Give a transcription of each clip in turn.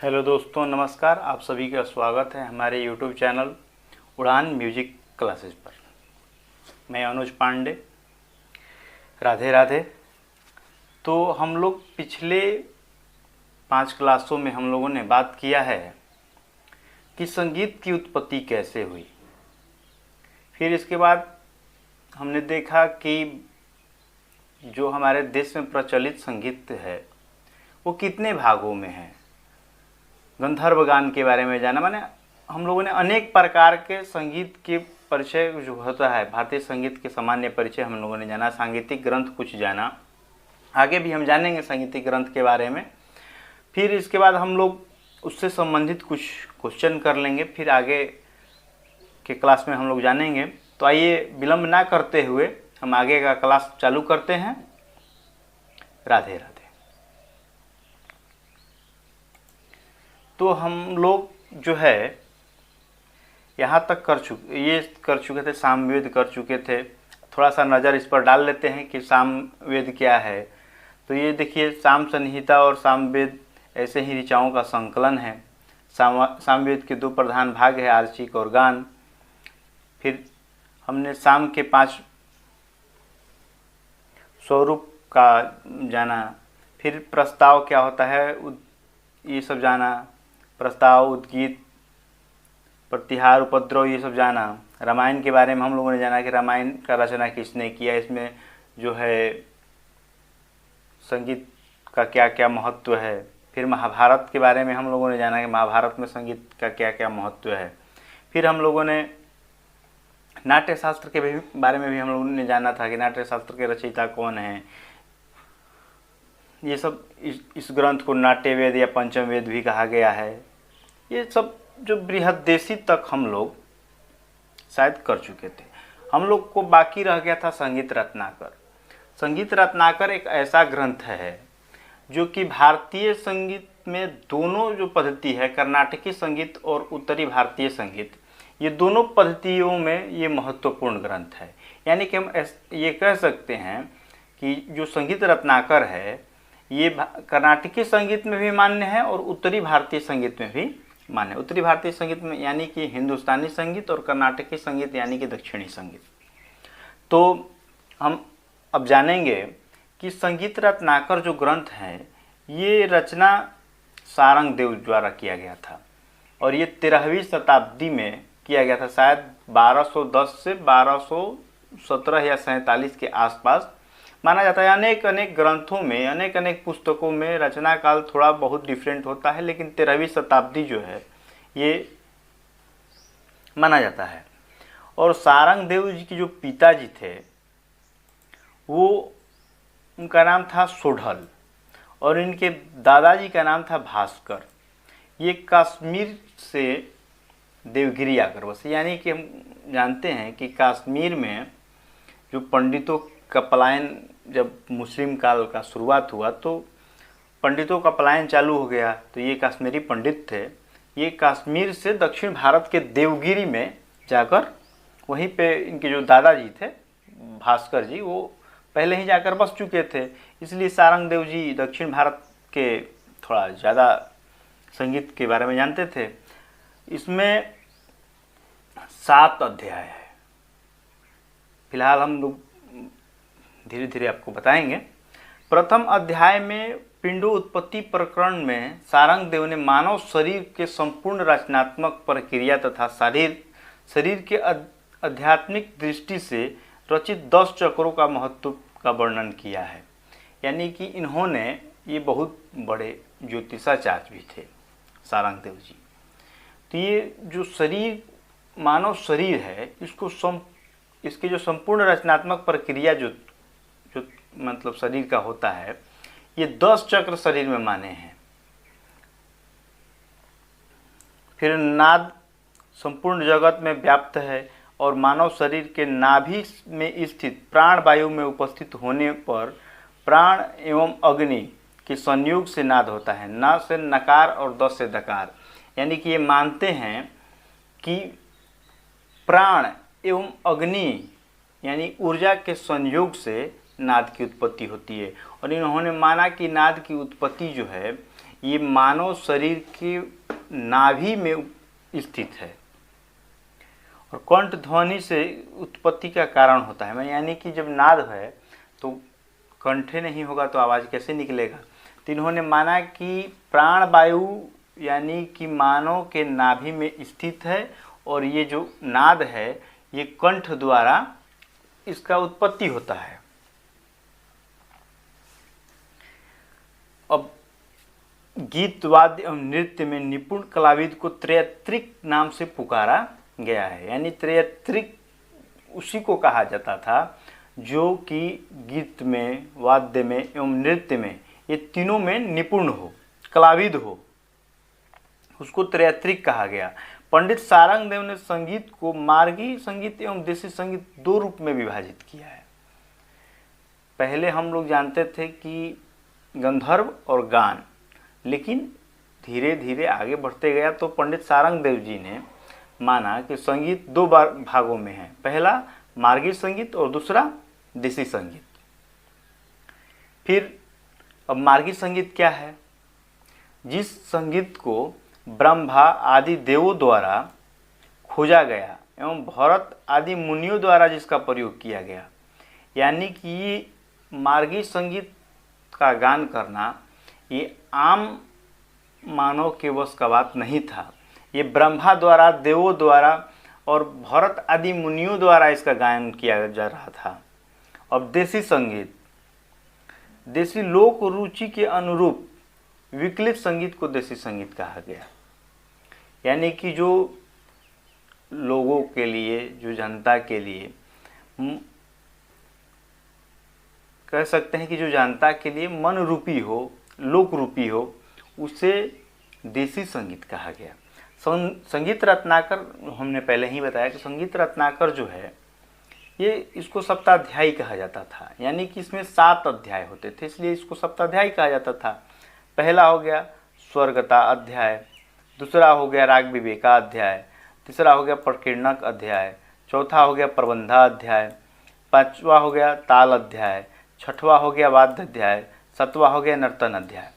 Hello दोस्तों, नमस्कार। आप सभी का स्वागत है हमारे यूट्यूब चैनल उड़ान म्यूजिक क्लासेस पर। मैं अनुज पांडे। राधे राधे। तो हम लोग पिछले 5 क्लासों में हम लोगों ने बात किया है कि संगीत की उत्पत्ति कैसे हुई। फिर इसके बाद हमने देखा कि जो हमारे देश में प्रचलित संगीत है वो कितने भागों में है। गंधर्व गान के बारे में जाना, माने हम लोगों ने अनेक प्रकार के संगीत के परिचय जो होता है, भारतीय संगीत के सामान्य परिचय हम लोगों ने जाना। सांगीतिक ग्रंथ कुछ जाना, आगे भी हम जानेंगे सांगीतिक ग्रंथ के बारे में। फिर इसके बाद हम लोग उससे संबंधित कुछ क्वेश्चन कर लेंगे, फिर आगे के क्लास में हम लोग जानेंगे। तो आइए विलम्ब ना करते हुए हम आगे का क्लास चालू करते हैं। राधे राधे। तो हम लोग जो है यहाँ तक कर चुके थे, सामवेद कर चुके थे। थोड़ा सा नज़र इस पर डाल लेते हैं कि सामवेद क्या है। तो ये देखिए, साम संहिता और सामवेद ऐसे ही ऋचाओं का संकलन है। सामवेद के 2 प्रधान भाग है, आर्चिक और गान। फिर हमने साम के 5 स्वरूप का जाना। फिर प्रस्ताव क्या होता है ये सब जाना। प्रस्ताव, उद्गीत, प्रतिहार, उपद्रव, ये सब जाना। रामायण के बारे में हम लोगों ने जाना कि रामायण का रचना किसने किया, इसमें जो है संगीत का क्या क्या महत्व है। फिर महाभारत के बारे में हम लोगों ने जाना कि महाभारत में संगीत का क्या क्या महत्व है। फिर हम लोगों ने नाट्य शास्त्र के बारे में भी हम लोगों ने जाना था कि नाट्य शास्त्र के रचयिता कौन हैं। ये सब इस ग्रंथ को नाट्य वेद या पंचम वेद भी कहा गया है। ये सब जो बृहदेशी तक हम लोग शायद कर चुके थे। हम लोग को बाकी रह गया था संगीत रत्नाकर। संगीत रत्नाकर एक ऐसा ग्रंथ है जो कि भारतीय संगीत में दोनों जो पद्धति है, कर्नाटकी संगीत और उत्तरी भारतीय संगीत, ये दोनों पद्धतियों में ये महत्वपूर्ण ग्रंथ है। यानी कि हम ये कह सकते हैं कि जो संगीत रत्नाकर है ये कर्नाटकी संगीत में भी मान्य है और उत्तरी भारतीय संगीत में भी मान्य। उत्तरी भारतीय संगीत में यानी कि हिंदुस्तानी संगीत, और कर्नाटकी संगीत यानी कि दक्षिणी संगीत। तो हम अब जानेंगे कि संगीत रत्नाकर जो ग्रंथ है ये रचना सारंग देव द्वारा किया गया था और ये 13वीं शताब्दी में किया गया था, शायद 1210 से 1217 या 47 के आसपास माना जाता है। अनेक अनेक ग्रंथों में, अनेक अनेक पुस्तकों में रचना काल थोड़ा बहुत डिफरेंट होता है, लेकिन 13वीं शताब्दी जो है ये माना जाता है। और सारंग देव जी की जो पिताजी थे वो, उनका नाम था सोढ़ल और इनके दादाजी का नाम था भास्कर। ये कश्मीर से देवगिरी आकर बसे। यानी कि हम जानते हैं कि कश्मीर में जो पंडितों का पलायन, जब मुस्लिम काल का शुरुआत हुआ तो पंडितों का पलायन चालू हो गया। तो ये कश्मीरी पंडित थे। ये कश्मीर से दक्षिण भारत के देवगिरी में जाकर वहीं पे इनके जो दादाजी थे भास्कर जी, वो पहले ही जाकर बस चुके थे। इसलिए सारंग देव जी दक्षिण भारत के थोड़ा ज़्यादा संगीत के बारे में जानते थे। इसमें 7 अध्याय है। फिलहाल हम लोग धीरे धीरे आपको बताएंगे। प्रथम अध्याय में पिंडो उत्पत्ति प्रकरण में सारंग देव ने मानव शरीर के संपूर्ण रचनात्मक प्रक्रिया तथा शरीर के आध्यात्मिक दृष्टि से रचित 10 चक्रों का महत्व का वर्णन किया है। यानी कि इन्होंने, ये बहुत बड़े ज्योतिषाचार्य भी थे सारंग देव जी। तो ये जो शरीर, मानव शरीर है, इसकी जो संपूर्ण रचनात्मक प्रक्रिया जो मतलब शरीर का होता है, ये 10 चक्र शरीर में माने हैं। फिर नाद संपूर्ण जगत में व्याप्त है और मानव शरीर के नाभि में स्थित प्राण वायु में उपस्थित होने पर प्राण एवं अग्नि के संयोग से नाद होता है। न से नकार और द से दकार। यानी कि ये मानते हैं कि प्राण एवं अग्नि यानी ऊर्जा के संयोग से नाद की उत्पत्ति होती है। और इन्होंने माना कि नाद की उत्पत्ति जो है ये मानव शरीर के नाभि में स्थित है और कंठ ध्वनि से उत्पत्ति का कारण होता है। यानी कि जब नाद है तो कंठे नहीं होगा तो आवाज़ कैसे निकलेगा। तो इन्होंने माना कि प्राण वायु यानी कि मानव के नाभि में स्थित है और ये जो नाद है ये कंठ द्वारा इसका उत्पत्ति होता है। अब गीत वाद्य एवं नृत्य में निपुण कलाविद को त्रयत्रिक नाम से पुकारा गया है। यानी त्रयत्रिक उसी को कहा जाता था जो कि गीत में, वाद्य में एवं नृत्य में, ये तीनों में निपुण हो, कलाविद हो, उसको त्रयत्रिक कहा गया। पंडित सारंग देव ने संगीत को मार्गी संगीत एवं देसी संगीत दो रूप में विभाजित किया है। पहले हम लोग जानते थे कि गंधर्व और गान, लेकिन धीरे धीरे आगे बढ़ते गया तो पंडित सारंग देव जी ने माना कि संगीत दो भागों में है, पहला मार्गी संगीत और दूसरा देसी संगीत। फिर अब मार्गी संगीत क्या है? जिस संगीत को ब्रह्मा आदि देवों द्वारा खोजा गया एवं भरत आदि मुनियों द्वारा जिसका प्रयोग किया गया। यानी कि ये मार्गी संगीत का गान करना ये आम मानव के वश का बात नहीं था। ये ब्रह्मा द्वारा, देवों द्वारा और भरत आदि मुनियों द्वारा इसका गायन किया जा रहा था। अब देसी संगीत, देसी लोक रुचि के अनुरूप विकलित संगीत को देसी संगीत कहा गया। यानी कि जो लोगों के लिए, जो जनता के लिए, कह सकते हैं कि जो जनता के लिए मन रूपी हो, लोक रूपी हो, उसे देसी संगीत कहा गया। संगीत रत्नाकर, हमने पहले ही बताया कि संगीत रत्नाकर जो है ये इसको सप्ताध्यायी कहा जाता था। यानी कि इसमें 7 अध्याय होते थे, इसलिए इसको सप्ताध्यायी कहा जाता था। पहला हो गया स्वर्गता अध्याय, दूसरा हो गया राग विवेका अध्याय, तीसरा हो गया प्रकीर्णक अध्याय, चौथा हो गया प्रबंधा अध्याय, पांचवा हो गया ताल अध्याय, छठवा हो गया वाद्य अध्याय, सातवां हो गया नर्तन अध्याय।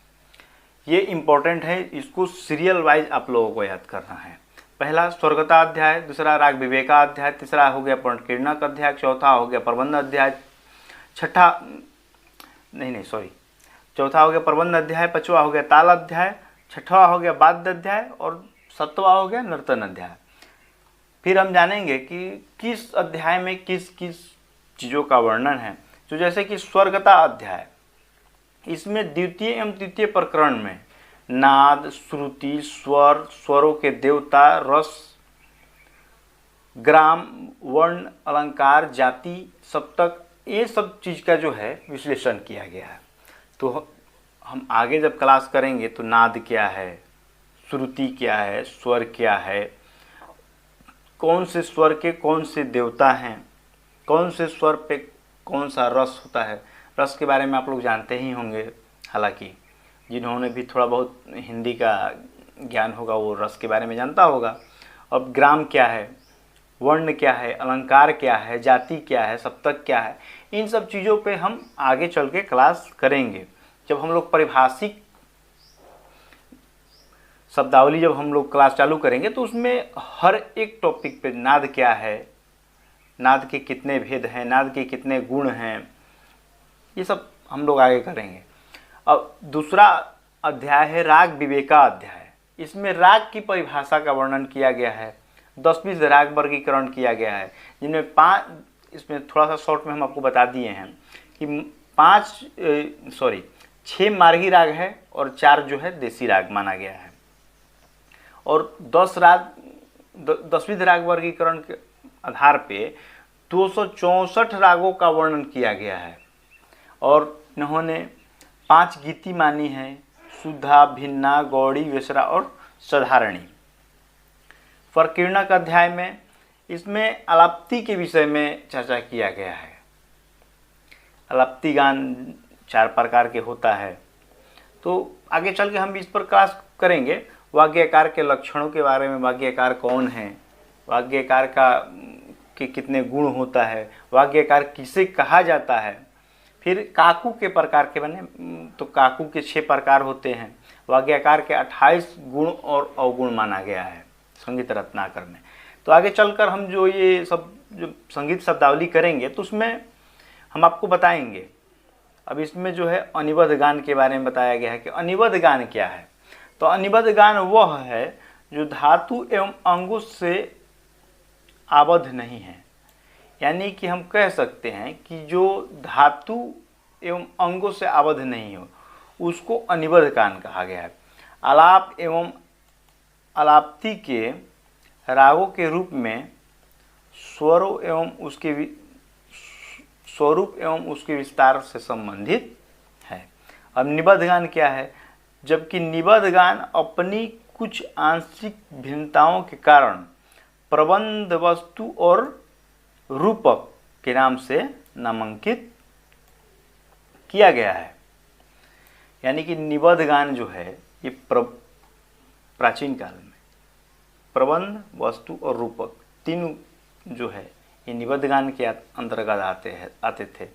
ये इम्पोर्टेंट है, इसको सीरियल वाइज आप लोगों को याद करना है। पहला स्वर्गता अध्याय, दूसरा राग विवेका अध्याय, तीसरा हो गया प्रकीर्णक अध्याय, चौथा हो गया प्रबंध अध्याय, चौथा हो गया प्रबंध अध्याय, पांचवा हो गया ताल अध्याय, छठवा हो गया वाद्य अध्याय और सातवां हो गया नर्तन अध्याय। फिर हम जानेंगे कि किस अध्याय में किस किस चीज़ों का वर्णन है। तो जैसे कि स्वर्गता अध्याय, इसमें द्वितीय एवं तृतीय प्रकरण में नाद, श्रुति, स्वर, स्वरों के देवता, रस, ग्राम, वर्ण, अलंकार, जाति, सप्तक, ये सब चीज़ का जो है विश्लेषण किया गया है। तो हम आगे जब क्लास करेंगे तो नाद क्या है, श्रुति क्या है, स्वर क्या है, कौन से स्वर के कौन से देवता हैं, कौन से स्वर पे कौन सा रस होता है। रस के बारे में आप लोग जानते ही होंगे, हालांकि जिन्होंने भी थोड़ा बहुत हिंदी का ज्ञान होगा वो रस के बारे में जानता होगा। अब ग्राम क्या है, वर्ण क्या है, अलंकार क्या है, जाति क्या है, सप्तक क्या है, इन सब चीज़ों पे हम आगे चल के क्लास करेंगे। जब हम लोग पारिभाषिक शब्दावली जब हम लोग क्लास चालू करेंगे तो उसमें हर एक टॉपिक पे नाद क्या है, नाद के कितने भेद हैं, नाद के कितने गुण हैं, ये सब हम लोग आगे करेंगे। अब दूसरा अध्याय है राग विवेका अध्याय। इसमें राग की परिभाषा का वर्णन किया गया है, 10-20 राग वर्गीकरण किया गया है, जिनमें 5, इसमें थोड़ा सा शॉर्ट में हम आपको बता दिए हैं कि 6 मार्गी राग है और 4 जो है देसी राग माना गया है। और 10वीं राग वर्गीकरण के आधार पे 264 रागों का वर्णन किया गया है। और इन्होंने 5 गीति मानी है, शुद्धा, भिन्ना, गौड़ी, वेसरा और साधारणी। प्रकीर्णक अध्याय में इसमें अलाप्ति के विषय में चर्चा किया गया है। अलाप्ति गान 4 प्रकार के होता है, तो आगे चल के हम इस पर क्लास करेंगे। वाग्यकार के लक्षणों के बारे में, वाग्यकार कौन है, वाग्यकार के कितने गुण होता है, वाग्यकार किसे कहा जाता है। फिर काकू के प्रकार के बने, तो काकू के 6 प्रकार होते हैं। वाग्यकार के 28 गुण और अवगुण माना गया है संगीत रत्नाकर में। तो आगे चलकर हम जो ये सब जो संगीत शब्दावली करेंगे तो उसमें हम आपको बताएंगे। अब इसमें जो है अनिबद्ध गान के बारे में बताया गया है कि अनिबद्ध गान क्या है। तो अनिबद्ध गान वह है जो धातु एवं अंगुश से आबद्ध नहीं है, यानी कि हम कह सकते हैं कि जो धातु एवं अंगों से आबद्ध नहीं हो उसको अनिबद्ध गान कहा गया है। आलाप एवं आलाप्ति के रागों के रूप में स्वरों एवं उसके स्वरूप एवं उसके विस्तार से संबंधित है। अब निबद्ध गान क्या है? जबकि निबद्ध गान अपनी कुछ आंशिक भिन्नताओं के कारण प्रबंध वस्तु और रूपक के नाम से नामांकित किया गया है। यानी कि निबद्ध गान जो है ये प्राचीन काल में प्रबंध, वस्तु और रूपक तीनों जो है ये निबद्ध गान के अंतर्गत आते थे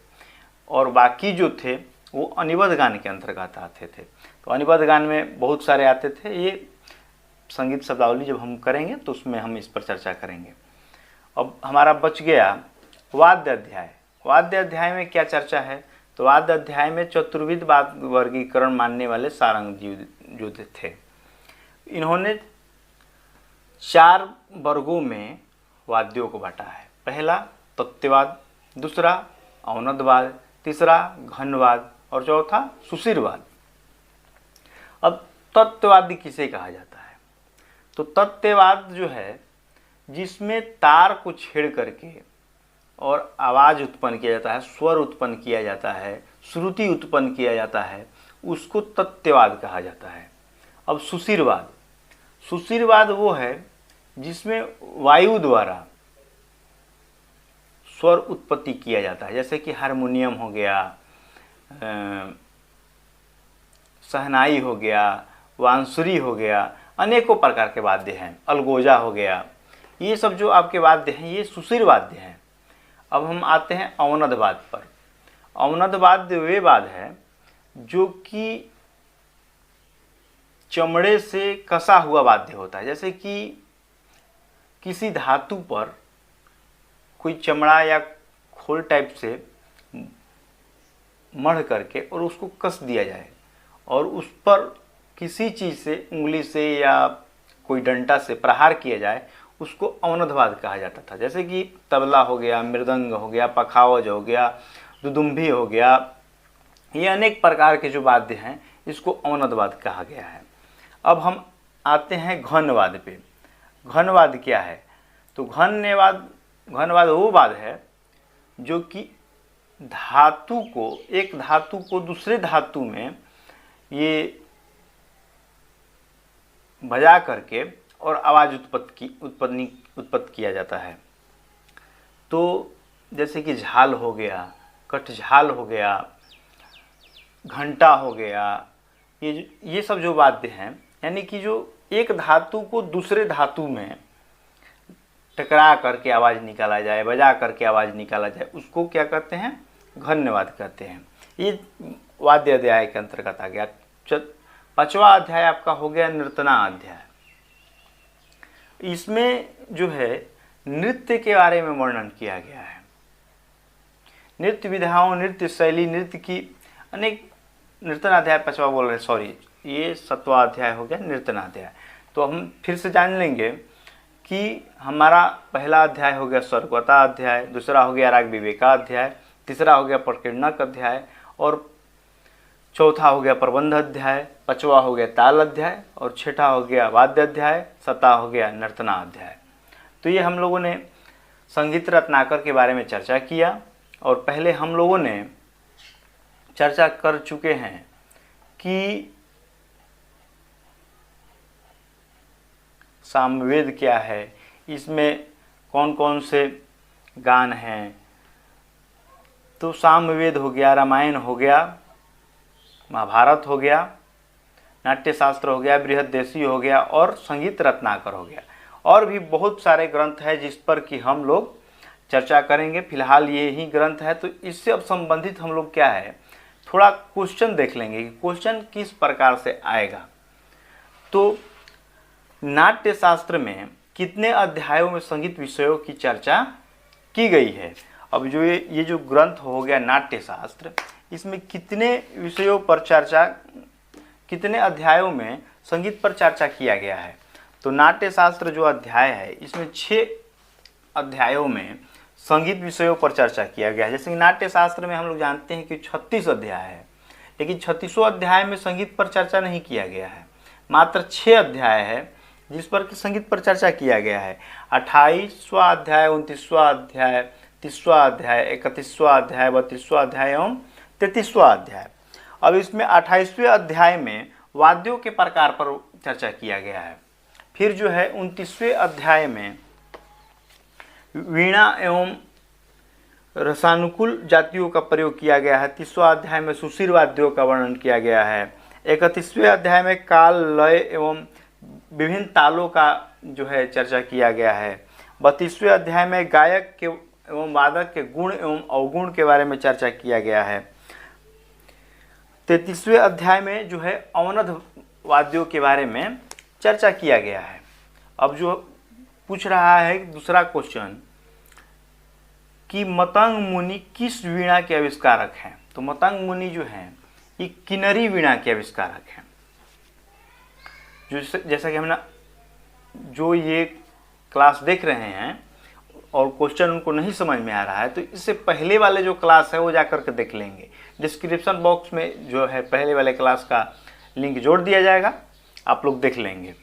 और बाकी जो थे वो अनिबद्ध गान के अंतर्गत आते थे। तो अनिबद्ध गान में बहुत सारे आते थे। ये संगीत शब्दावली जब हम करेंगे तो उसमें हम इस पर चर्चा करेंगे। अब हमारा बच गया वाद्य अध्याय। वाद्य अध्याय में क्या चर्चा है? तो वाद्य अध्याय में चतुर्विध वाद्य वर्गीकरण मानने वाले सारंग जो थे, इन्होंने 4 वर्गों में वाद्यों को बांटा है। पहला तत्ववाद, दूसरा अवनदवाद, तीसरा घनवाद और चौथा सुशिरवाद। अब तत्ववादी किसे कहा जाता है? तो तत्ववाद जो है जिसमें तार को छेड़ करके और आवाज़ उत्पन्न किया जाता है, स्वर उत्पन्न किया जाता है, श्रुति उत्पन्न किया जाता है, उसको तत्ववाद कहा जाता है। अब सुशिरवाद, सुशिरवाद वो है जिसमें वायु द्वारा स्वर उत्पत्ति किया जाता है, जैसे कि हारमोनियम हो गया, सहनाई हो गया, बांसुरी हो गया, अनेकों प्रकार के वाद्य हैं, अलगोजा हो गया। ये सब जो आपके वाद्य हैं ये सुशिर वाद्य हैं। अब हम आते हैं अवनद वाद्य पर। अवनद वाद्य वे वाद्य है जो कि चमड़े से कसा हुआ वाद्य होता है, जैसे कि किसी धातु पर कोई चमड़ा या खोल टाइप से मढ़ करके और उसको कस दिया जाए और उस पर किसी चीज़ से, उंगली से या कोई डंडा से प्रहार किया जाए, उसको अवनदवाद कहा जाता था। जैसे कि तबला हो गया, मृदंग हो गया, पखावज हो गया, दुदुम्भी हो गया, ये अनेक प्रकार के जो वाद्य हैं इसको अवनदवाद कहा गया है। अब हम आते हैं घनवाद पे। घनवाद क्या है? तो घनवाद वो वाद्य है जो कि धातु को, एक धातु को दूसरे धातु में ये बजा करके और आवाज़ उत्पत्ति किया जाता है। तो जैसे कि झाल हो गया, कटझाल हो गया, घंटा हो गया, ये सब जो वाद्य हैं, यानी कि जो एक धातु को दूसरे धातु में टकरा करके आवाज़ निकाला जाए, बजा करके आवाज़ निकाला जाए, उसको क्या कहते हैं? घनवाद कहते हैं। ये वाद्य अध्याय के अंतर्गत आ गया। 5वां अध्याय आपका हो गया नृतना अध्याय। इसमें जो है नृत्य के बारे में वर्णन किया गया है। नृत्य विधाओं, नृत्य शैली, नृत्य की अनेक, नृतनाध्याय 5वां बोल रहे, सॉरी, ये 7वां अध्याय हो गया नृतनाध्याय। तो हम फिर से जान लेंगे कि हमारा पहला अध्याय हो गया स्वर्गवता अध्याय, दूसरा हो गया राग विवेका अध्याय, तीसरा हो गया प्रकीर्णक अध्याय और चौथा हो गया प्रबंध अध्याय, 5वां हो गया ताल अध्याय और 6ठा हो गया वाद्य अध्याय, 7वां हो गया नर्तना अध्याय। तो ये हम लोगों ने संगीत रत्नाकर के बारे में चर्चा किया और पहले हम लोगों ने चर्चा कर चुके हैं कि सामवेद क्या है, इसमें कौन कौन से गान हैं। तो सामवेद हो गया, रामायण हो गया, महाभारत हो गया, नाट्यशास्त्र हो गया, बृहद्देशी हो गया और संगीत रत्नाकर हो गया। और भी बहुत सारे ग्रंथ हैं जिस पर कि हम लोग चर्चा करेंगे। फिलहाल ये ही ग्रंथ है। तो इससे अब संबंधित हम लोग क्या है, थोड़ा क्वेश्चन देख लेंगे कि क्वेश्चन किस प्रकार से आएगा। तो नाट्य शास्त्र में कितने अध्यायों में संगीत विषयों की चर्चा की गई है? अब जो ये जो ग्रंथ हो गया नाट्य शास्त्र, इसमें कितने विषयों पर चर्चा, कितने अध्यायों में संगीत पर चर्चा किया गया है? तो नाट्य शास्त्र जो अध्याय है इसमें 6 अध्यायों में संगीत विषयों पर चर्चा किया गया है। जैसे कि नाट्य शास्त्र में हम लोग जानते हैं कि 36 अध्याय है, लेकिन 36 अध्याय में संगीत पर चर्चा नहीं किया गया है। मात्र 6 अध्याय है जिस पर कि संगीत पर चर्चा किया गया है। 28वां अध्याय, 29वां अध्याय, 30वां अध्याय, 31वां अध्याय, 32वां अध्याय एवं 33वां अध्याय। अब इसमें 28वें अध्याय में वाद्यों के प्रकार पर चर्चा किया गया है। फिर जो है 29वें अध्याय में वीणा एवं रसानुकूल जातियों का प्रयोग किया गया है। 30वां अध्याय में सुशील वाद्यों का वर्णन किया गया है। 31वें अध्याय में काल, लय एवं विभिन्न तालों का जो है चर्चा किया गया है। 32वें अध्याय में गायक के एवं वादक के गुण एवं अवगुण के बारे में चर्चा किया गया है। 33वें अध्याय में जो है अवनद वाद्यों के बारे में चर्चा किया गया है। अब जो पूछ रहा है दूसरा क्वेश्चन कि मतंग मुनि किस वीणा के आविष्कारक हैं? तो मतंग मुनि जो हैं ये किन्नरी वीणा के आविष्कारक हैं। जैसा कि हमने जो ये क्लास देख रहे हैं और क्वेश्चन उनको नहीं समझ में आ रहा है तो इससे पहले वाले जो क्लास है वो जा कर के देख लेंगे। डिस्क्रिप्शन बॉक्स में जो है पहले वाले क्लास का लिंक जोड़ दिया जाएगा, आप लोग देख लेंगे।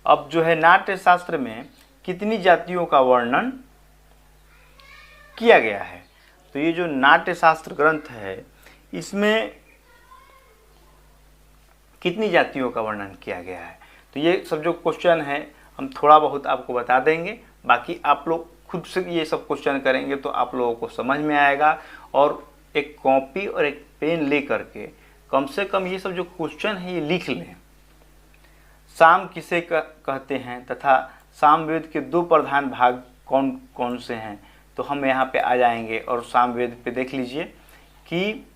अब जो है नाट्य शास्त्र में कितनी जातियों का वर्णन किया गया है? तो ये जो नाट्य शास्त्र ग्रंथ है इसमें कितनी जातियों का वर्णन किया गया है? तो ये सब जो क्वेश्चन है हम थोड़ा बहुत आपको बता देंगे, बाकी आप लोग खुद से ये सब क्वेश्चन करेंगे तो आप लोगों को समझ में आएगा। और एक कॉपी और एक पेन ले करके कम से कम ये सब जो क्वेश्चन है ये लिख लें। साम किसे कहते हैं तथा सामवेद के 2 प्रधान भाग कौन कौन से हैं? तो हम यहाँ पे आ जाएंगे और सामवेद पे देख लीजिए कि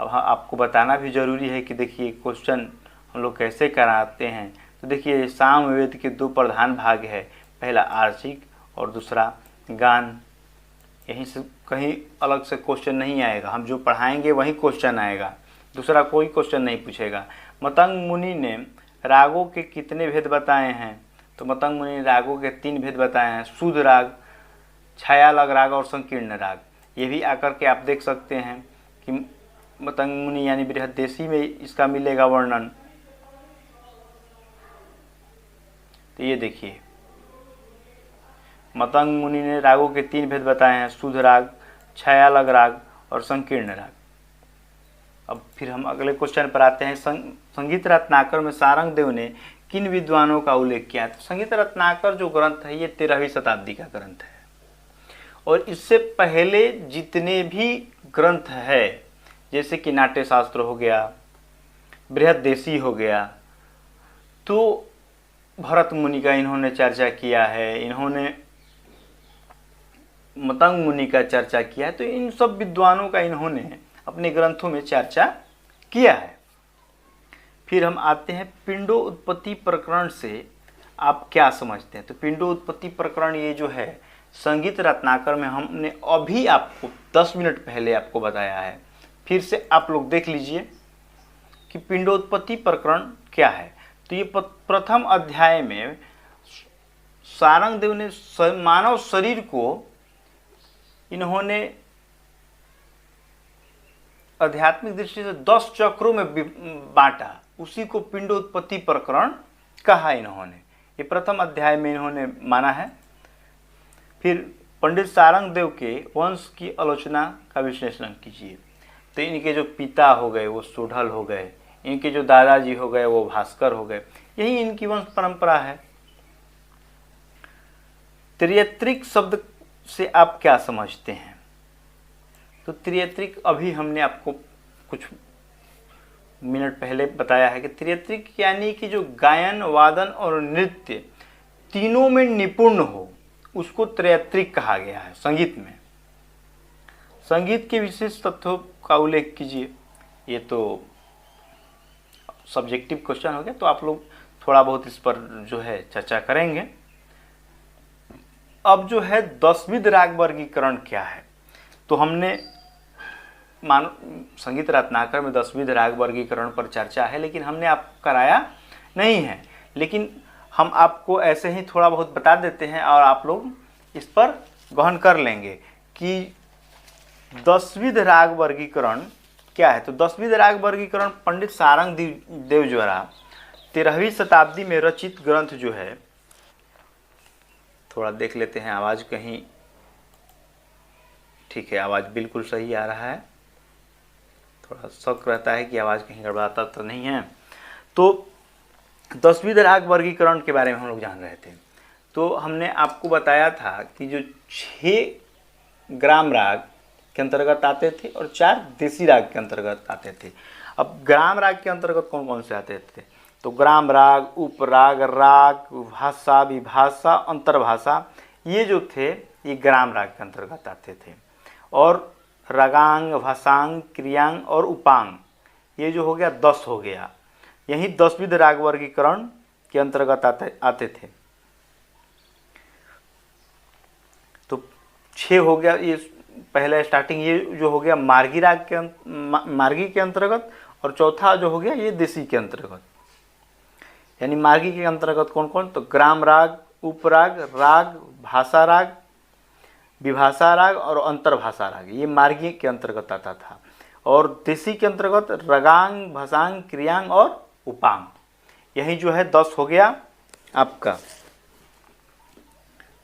अब आपको बताना भी ज़रूरी है कि देखिए क्वेश्चन हम लोग कैसे कराते हैं। तो देखिए सामवेद के 2 प्रधान भाग है, पहला आर्चिक और दूसरा गान। यहीं से कहीं अलग से क्वेश्चन नहीं आएगा, हम जो पढ़ाएंगे वही क्वेश्चन आएगा, दूसरा कोई क्वेश्चन नहीं पूछेगा। मतंग मुनि ने रागों के कितने भेद बताए हैं? तो मतंग मुनि ने रागों के 3 भेद बताए हैं, शुद्ध राग, छायालग राग और संकीर्ण राग। ये भी आकर के आप देख सकते हैं कि मतंग मुनि यानी बृहदेशी में इसका मिलेगा वर्णन। तो ये देखिए मतंग मुनि ने रागों के 3 भेद बताए हैं, शुद्ध राग, छायालग राग और संकीर्ण राग। अब फिर हम अगले क्वेश्चन पर आते हैं। संगीत रत्नाकर में सारंगदेव ने किन विद्वानों का उल्लेख किया? तो संगीत रत्नाकर जो ग्रंथ है ये 13वीं शताब्दी का ग्रंथ है और इससे पहले जितने भी ग्रंथ है जैसे कि नाट्य शास्त्र हो गया, बृहदेशी हो गया, तो भरत मुनि का इन्होंने चर्चा किया है, इन्होंने मतंग मुनि का चर्चा किया है। तो इन सब विद्वानों का इन्होंने अपने ग्रंथों में चर्चा किया है। फिर हम आते हैं पिंडो उत्पत्ति प्रकरण से आप क्या समझते हैं? तो पिंडो उत्पत्ति प्रकरण ये जो है संगीत रत्नाकर में हमने अभी आपको 10 मिनट पहले आपको बताया है। फिर से आप लोग देख लीजिए कि पिंडोत्पत्ति प्रकरण क्या है। तो ये प्रथम अध्याय में सारंगदेव ने मानव शरीर को इन्होंने आध्यात्मिक दृष्टि से 10 चक्रों में बांटा, उसी को पिंडोत्पत्ति प्रकरण कहा इन्होंने। ये प्रथम अध्याय में इन्होंने माना है। फिर पंडित सारंगदेव के वंश की आलोचना का विश्लेषण कीजिए। तो इनके जो पिता हो गए वो सोढ़ल हो गए, इनके जो दादाजी हो गए वो भास्कर हो गए, यही इनकी वंश परंपरा है। त्रियत्रिक शब्द से आप क्या समझते हैं? तो त्रियत्रिक अभी हमने आपको कुछ मिनट पहले बताया है कि त्रियत्रिक यानी कि जो गायन, वादन और नृत्य तीनों में निपुण हो उसको त्रियत्रिक कहा गया है। संगीत में संगीत के विशेष तत्वों का उल्लेख कीजिए। ये तो सब्जेक्टिव क्वेश्चन हो गया, तो आप लोग थोड़ा बहुत इस पर जो है चर्चा करेंगे। अब जो है 10विध राग वर्गीकरण क्या है, तो हमने मान संगीत रत्नाकर में 10विध राग वर्गीकरण पर चर्चा है, लेकिन हमने आपको कराया नहीं है, लेकिन हम आपको ऐसे ही थोड़ा बहुत बता देते हैं और आप लोग इस पर गहन कर लेंगे कि 10विध राग वर्गीकरण क्या है। तो 10विध राग वर्गीकरण पंडित सारंग देव द्वारा 13वीं शताब्दी में रचित ग्रंथ जो है, थोड़ा देख लेते हैं आवाज़ कहीं, ठीक है आवाज़ बिल्कुल सही आ रहा है, थोड़ा शक रहता है कि आवाज़ कहीं गड़बड़ाता तो नहीं है। तो 10विध राग वर्गीकरण के बारे में हम लोग जान रहे थे, तो हमने आपको बताया था कि जो 6 ग्राम राग के अंतर्गत आते थे और 4 देसी राग के अंतर्गत आते थे। अब ग्राम राग के अंतर्गत कौन कौन से आते थे, तो ग्राम राग, उपराग, राग, भाषा, विभाषा, अंतर्भाषा, ये जो थे ये ग्राम राग के अंतर्गत आते थे। और रागांग, भाषांग, क्रियांग और उपांग, ये जो हो गया 10 हो गया, यही 10विध राग वर्गीकरण के अंतर्गत आते थे। तो 6 हो गया, ये पहला स्टार्टिंग ये जो हो गया मार्गी राग के मार्गी के अंतर्गत, और चौथा जो हो गया ये देसी के अंतर्गत। यानी मार्गी के अंतर्गत कौन कौन, तो ग्राम राग, उपराग, राग, भाषा राग, विभाषा राग और अंतर्भाषा राग, ये मार्गी के अंतर्गत आता था। और देसी के अंतर्गत रगांग, भाषांग, क्रियांग और उपांग, यही जो है 10 हो गया आपका।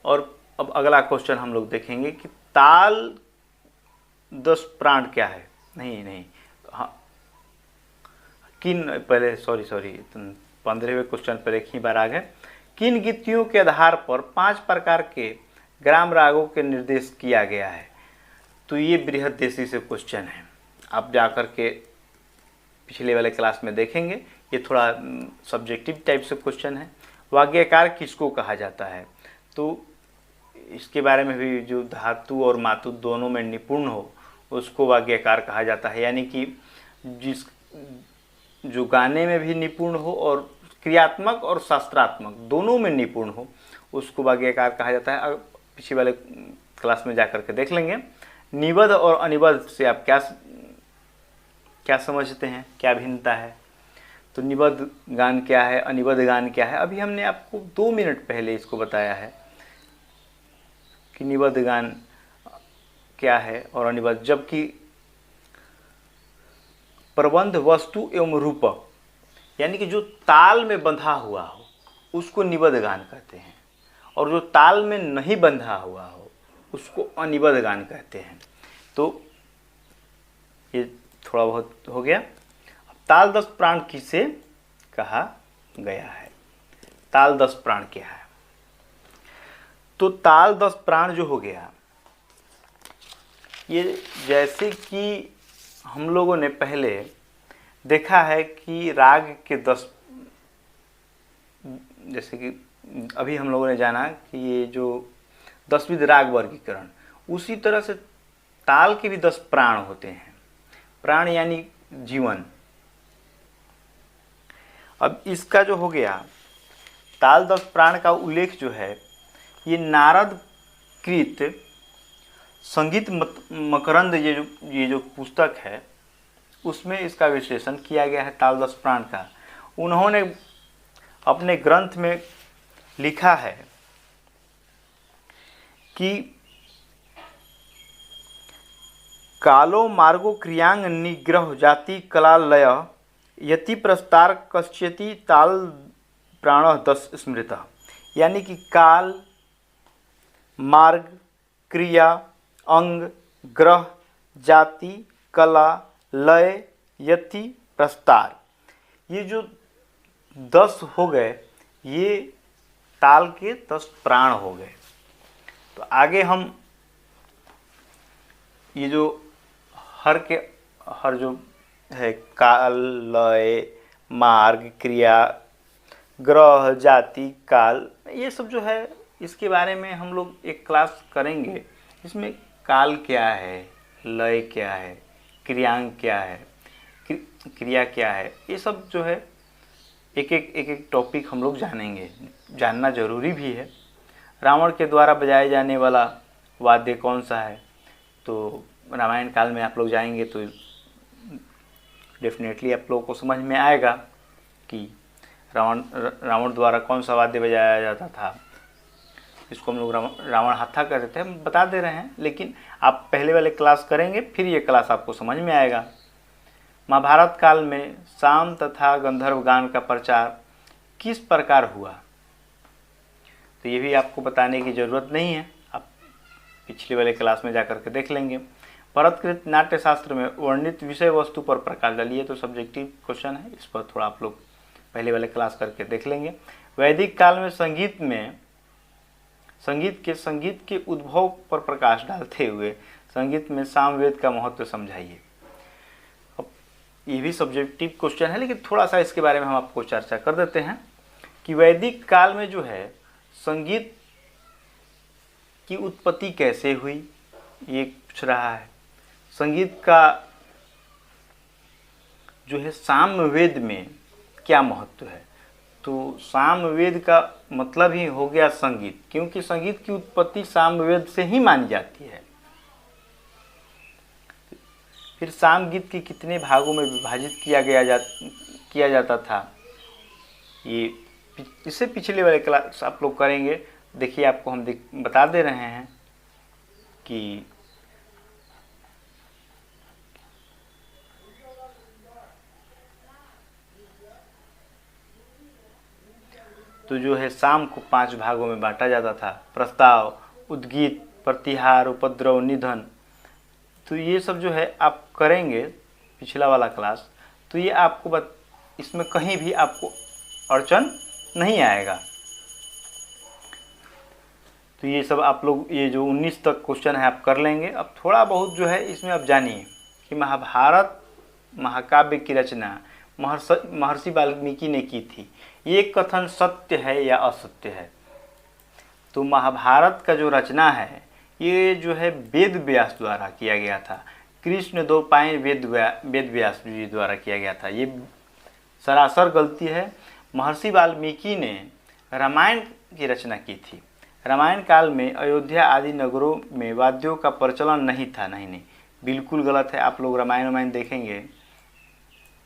और अब अगला क्वेश्चन हम लोग देखेंगे कि ताल 10 प्राण क्या है। नहीं हाँ, किन पहले सॉरी 15वें क्वेश्चन पर एक ही बार आ गए। किन गीतियों के आधार पर 5 प्रकार के ग्राम रागों के निर्देश किया गया है, तो ये बृहद देशी से क्वेश्चन है, आप जाकर के पिछले वाले क्लास में देखेंगे। ये थोड़ा सब्जेक्टिव टाइप से क्वेश्चन है। वाग्यकार किसको कहा जाता है, तो इसके बारे में भी जो धातु और मातु दोनों में निपुण हो उसको वाग्यकार कहा जाता है। यानी कि जो गाने में भी निपुण हो और क्रियात्मक और शास्त्रात्मक दोनों में निपुण हो उसको वाग्यकार कहा जाता है। पिछले वाले क्लास में जाकर के देख लेंगे। निबद्ध और अनिबद्ध से आप क्या समझते हैं, क्या भिन्नता है, तो निबद्ध गान क्या है, अनिबद्ध गान क्या है। अभी हमने आपको 2 मिनट पहले इसको बताया है कि निबद्ध गान क्या है और अनिबद्ध, जबकि प्रबंध वस्तु एवं रूपक यानी कि जो ताल में बंधा हुआ हो उसको निबद्ध गान कहते हैं, और जो ताल में नहीं बंधा हुआ हो उसको अनिबद्ध गान कहते हैं। तो ये थोड़ा बहुत हो गया। ताल 10 प्राण किसे कहा गया है, ताल 10 प्राण क्या है, तो ताल 10 प्राण जो हो गया, ये जैसे कि हम लोगों ने पहले देखा है कि राग के 10, जैसे कि अभी हम लोगों ने जाना कि ये जो 10विध राग वर्गीकरण, उसी तरह से ताल के भी 10 प्राण होते हैं। प्राण यानी जीवन। अब इसका जो हो गया ताल 10 प्राण का उल्लेख जो है ये नारद कृत संगीत मकरंद, ये जो पुस्तक है उसमें इसका विश्लेषण किया गया है ताल 10 प्राण का। उन्होंने अपने ग्रंथ में लिखा है कि कालो मार्गो क्रियांग निग्रह जाति कला लय यति प्रस्तार कश्यति ताल प्राण 10 स्मृत। यानी कि काल, मार्ग, क्रिया, अंग, ग्रह, जाति, कला, लय, यति, प्रस्तार, ये जो 10 हो गए ये ताल के 10 प्राण हो गए। तो आगे हम ये जो हर जो है काल, लय, मार्ग, क्रिया, ग्रह, जाति, काल, ये सब जो है इसके बारे में हम लोग एक क्लास करेंगे। इसमें काल क्या है, लय क्या है, क्रियांग क्या है, क्रिया क्या है, ये सब जो है एक एक टॉपिक हम लोग जानेंगे, जानना जरूरी भी है। रावण के द्वारा बजाए जाने वाला वाद्य कौन सा है, तो रामायण काल में आप लोग जाएंगे तो डेफिनेटली आप लोगों को समझ में आएगा कि रावण द्वारा कौन सा वाद्य बजाया जाता था। इसको हम लोग रावण हत्था कहते थे, हम बता दे रहे हैं, लेकिन आप पहले वाले क्लास करेंगे फिर ये क्लास आपको समझ में आएगा। महाभारत काल में साम तथा गंधर्व गान का प्रचार किस प्रकार हुआ, तो ये भी आपको बताने की ज़रूरत नहीं है, आप पिछले वाले क्लास में जाकर के देख लेंगे। भरतकृत नाट्य शास्त्र में वर्णित विषय वस्तु पर प्रकाश डालिए, तो सब्जेक्टिव क्वेश्चन है, इस पर थोड़ा आप लोग पहले वाले क्लास करके देख लेंगे। वैदिक काल में संगीत के उद्भव पर प्रकाश डालते हुए संगीत में सामवेद का महत्व समझाइए। अब ये भी सब्जेक्टिव क्वेश्चन है, लेकिन थोड़ा सा इसके बारे में हम आपको चर्चा कर देते हैं कि वैदिक काल में जो है संगीत की उत्पत्ति कैसे हुई, ये पूछ रहा है। संगीत का जो है सामवेद में क्या महत्व है, तो सामवेद का मतलब ही हो गया संगीत, क्योंकि संगीत की उत्पत्ति सामवेद से ही मानी जाती है। फिर सामगीत के कितने भागों में विभाजित किया जाता था, ये इससे पिछले वाले क्लास आप लोग करेंगे। देखिए आपको हम बता दे रहे हैं कि तो जो है शाम को 5 भागों में बांटा जाता था, प्रस्ताव, उद्गीत, प्रतिहार, उपद्रव, निधन। तो ये सब जो है आप करेंगे पिछला वाला क्लास, तो ये आपको इसमें कहीं भी आपको अड़चन नहीं आएगा। तो ये सब आप लोग ये जो 19 तक क्वेश्चन है आप कर लेंगे। अब थोड़ा बहुत जो है इसमें आप जानिए कि महाभारत महाकाव्य की रचना महर्षि वाल्मीकि ने की थी, ये कथन सत्य है या असत्य है। तो महाभारत का जो रचना है ये जो है वेद व्यास द्वारा किया गया था, कृष्ण दो पाए वेद व्यास जी द्वारा किया गया था। ये सरासर गलती है। महर्षि वाल्मीकि ने रामायण की रचना की थी। रामायण काल में अयोध्या आदि नगरों में वाद्यों का प्रचलन नहीं था। नहीं, बिल्कुल गलत है। आप लोग रामायण देखेंगे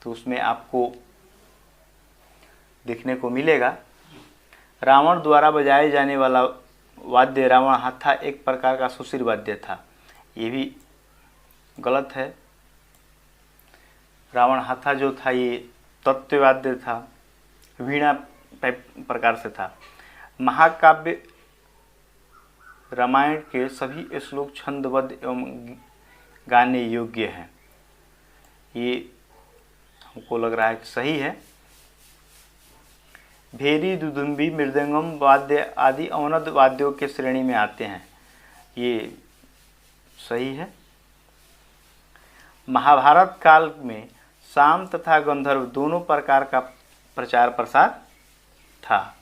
तो उसमें आपको देखने को मिलेगा रावण द्वारा बजाए जाने वाला वाद्य रावण हत्था एक प्रकार का सुशील वाद्य था, ये भी गलत है। रावण हत्था जो था ये तत्व वाद्य था, वीणा प्रकार से था। महाकाव्य रामायण के सभी श्लोक छंदबद्ध एवं गाने योग्य हैं, ये हमको लग रहा है कि सही है। भेरी, दुदुम्बी, मृदंगम वाद्य आदि अवनद वाद्यों के श्रेणी में आते हैं, ये सही है। महाभारत काल में साम तथा गंधर्व दोनों प्रकार का प्रचार प्रसार था,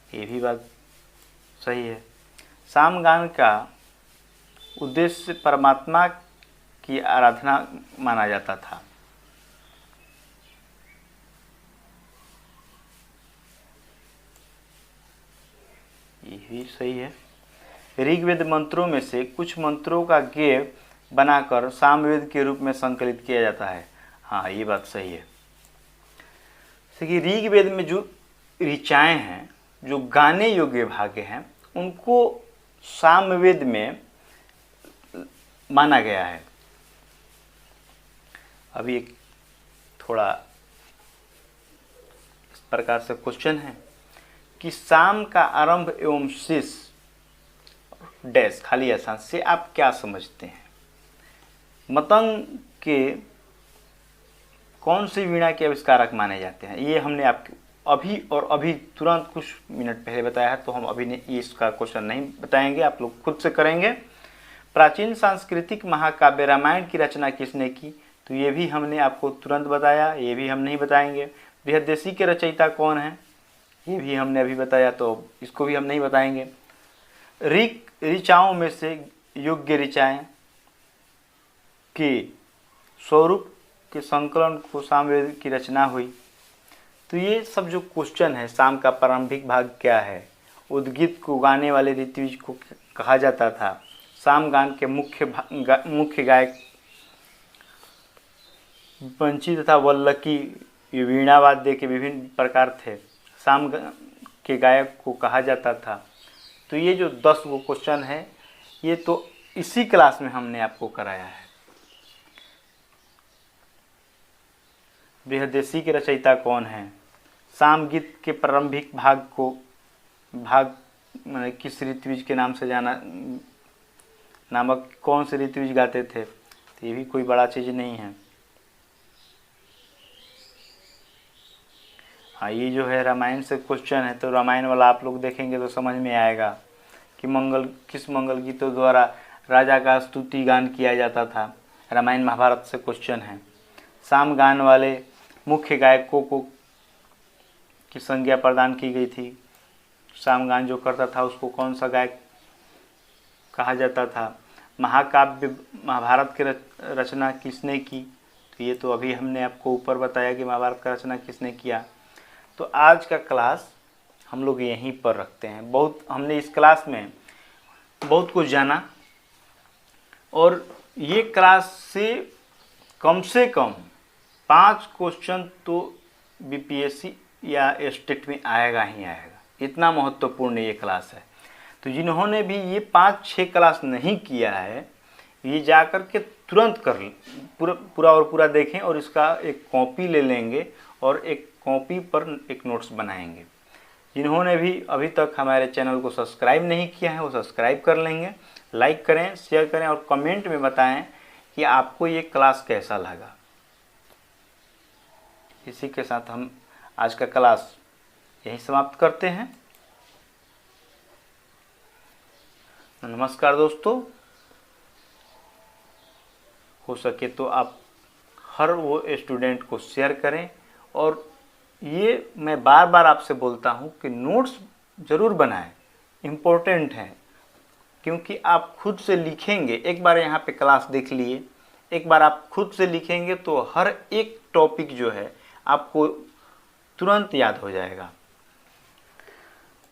ये भी बात सही है। सामगान का उद्देश्य परमात्मा की आराधना माना जाता था, ये भी सही है। ऋग्वेद मंत्रों में से कुछ मंत्रों का गेय बनाकर सामवेद के रूप में संकलित किया जाता है, हाँ ये बात सही है। देखिए ऋग्वेद में जो ऋचाएँ हैं, जो गाने योग्य भाग हैं, उनको सामवेद में माना गया है। अभी एक थोड़ा इस प्रकार से क्वेश्चन है कि साम का आरंभ एवं शेष डैश खाली आसान से आप क्या समझते हैं? मतंग के कौन सी वीणा के आविष्कारक माने जाते हैं? ये हमने आपको अभी तुरंत कुछ मिनट पहले बताया है, तो हम अभी इसका क्वेश्चन नहीं बताएंगे, आप लोग खुद से करेंगे। प्राचीन सांस्कृतिक महाकाव्य रामायण की रचना किसने की? तो ये भी हमने आपको तुरंत बताया, ये भी हम नहीं बताएंगे। बृहदेशी के रचयिता कौन है? ये भी हमने अभी बताया, तो इसको भी हम नहीं बताएंगे। ऋचाओं में से योग्य ऋचाएँ के स्वरूप के संकलन को सामवेद की रचना हुई। तो ये सब जो क्वेश्चन है, साम का प्रारंभिक भाग क्या है, उद्गीत को गाने वाले ऋत्विज को कहा जाता था, साम गान के मुख्य गायक पंची तथा वल्लकी, ये वीणा वाद्य के विभिन्न प्रकार थे, साम के गायक को कहा जाता था। तो ये जो 10 वो क्वेश्चन है, ये तो इसी क्लास में हमने आपको कराया है। बृहदेशी के रचयिता कौन है, साम गीत के प्रारंभिक भाग किस ऋत्विज के नाम से नामक कौन से ऋत्विज गाते थे, तो ये भी कोई बड़ा चीज़ नहीं है। हाँ, ये जो है रामायण से क्वेश्चन है, तो रामायण वाला आप लोग देखेंगे तो समझ में आएगा कि किस मंगल गीतों द्वारा राजा का स्तुति गान किया जाता था। रामायण महाभारत से क्वेश्चन है। साम गान वाले मुख्य गायकों को की संज्ञा प्रदान की गई थी। साम गान जो करता था उसको कौन सा गायक कहा जाता था। महाकाव्य महाभारत की रचना किसने की, तो ये तो अभी हमने आपको ऊपर बताया कि महाभारत का रचना किसने किया। तो आज का क्लास हम लोग यहीं पर रखते हैं। हमने इस क्लास में बहुत कुछ जाना, और ये क्लास से कम 5 क्वेश्चन तो बीपीएससी या स्टेट में आएगा ही आएगा, इतना महत्वपूर्ण ये क्लास है। तो जिन्होंने भी ये 5-6 क्लास नहीं किया है, ये जा कर के तुरंत पूरा देखें, और इसका एक कॉपी ले लेंगे और एक कॉपी पर एक नोट्स बनाएंगे। जिन्होंने भी अभी तक हमारे चैनल को सब्सक्राइब नहीं किया है वो सब्सक्राइब कर लेंगे, लाइक करें, शेयर करें और कमेंट में बताएं कि आपको ये क्लास कैसा लगा। इसी के साथ हम आज का क्लास यहीं समाप्त करते हैं। नमस्कार दोस्तों। हो सके तो आप हर वो स्टूडेंट को शेयर करें, और ये मैं बार बार आपसे बोलता हूँ कि नोट्स ज़रूर बनाएं, इम्पोर्टेंट हैं, क्योंकि आप खुद से लिखेंगे। एक बार यहाँ पे क्लास देख लिए, एक बार आप खुद से लिखेंगे तो हर एक टॉपिक जो है आपको तुरंत याद हो जाएगा।